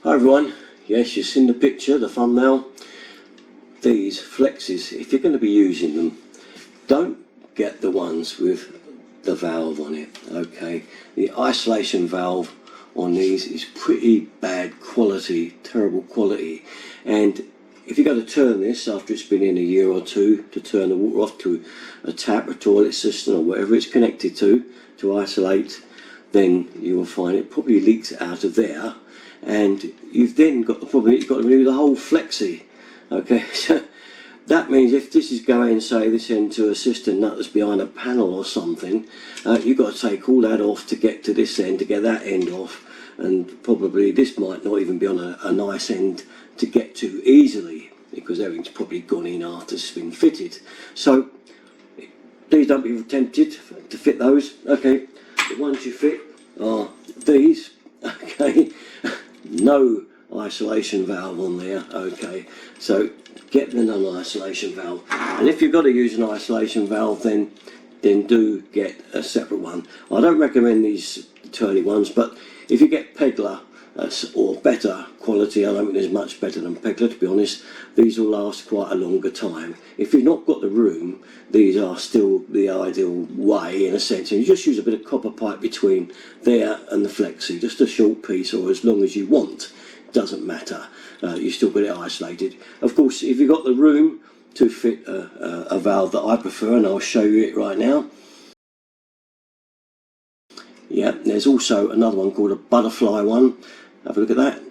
Hi everyone, yes, you've seen the picture, the thumbnail. These flexes, if you're going to be using them, don't get the ones with the valve on it, okay? The isolation valve on these is pretty bad quality, terrible quality, and if you're going to turn this after it's been in a year or two to turn the water off to a tap or toilet system or whatever it's connected to isolate, then you will find it probably leaks out of there, and you've then got the problem, you've got to remove the whole flexi, okay? So that means if this is going, say, this end to a cistern nut that's behind a panel or something, you've got to take all that off to get to this end, to get that end off, and probably this might not even be on a nice end to get to easily, because everything's probably gone in after it's been fitted. So please don't be tempted to fit those, okay? The ones you fit are these, okay? No isolation valve on there, okay? So get the non-isolation valve, and if you've got to use an isolation valve, then do get a separate one. I don't recommend these turny ones, but if you get Pegler or better quality, I don't think there's much better than Pegler, to be honest, these will last quite a longer time. If you've not got the room, these are still the ideal way in a sense, and you just use a bit of copper pipe between there and the flexi, just a short piece or as long as you want, doesn't matter, you still get it isolated. Of course, if you've got the room to fit a valve that I prefer, and I'll show you it right now. Yeah, there's also another one called a butterfly one. Have a look at that.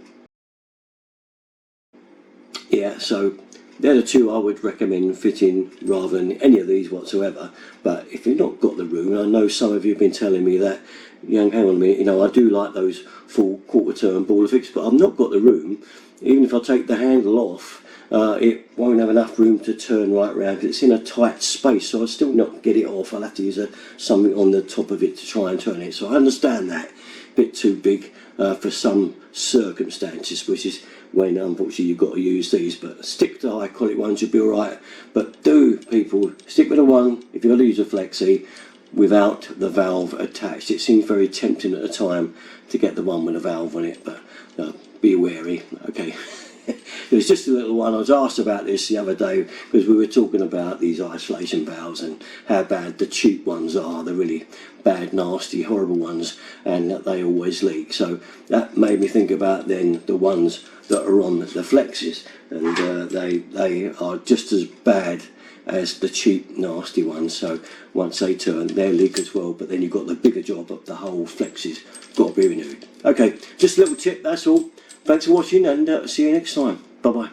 Yeah, so they're the two I would recommend fitting rather than any of these whatsoever. But if you've not got the room, I know some of you have been telling me that, hang on a minute, you know, I do like those full quarter turn ball fix, but I've not got the room. Even if I take the handle off, it won't have enough room to turn right round because it's in a tight space, so I'll still not get it off. I'll have to use something on the top of it to try and turn it. So I understand that, a bit too big for some circumstances, which is when unfortunately you've got to use these, but stick to high quality ones, you'll be alright. But do, people, stick with the one, if you're going to use a flexi, without the valve attached. It seems very tempting at the time to get the one with a valve on it, but be wary, okay? It was just a little one. I was asked about this the other day because we were talking about these isolation valves and how bad the cheap ones are, the really bad, nasty, horrible ones, and that they always leak. So that made me think about then the ones that are on the flexes, and they are just as bad as the cheap, nasty ones. So once they turn, they leak as well, but then you've got the bigger job of the whole flexes got to be renewed. Okay, just a little tip, that's all. Thanks for watching, and see you next time. Bye bye.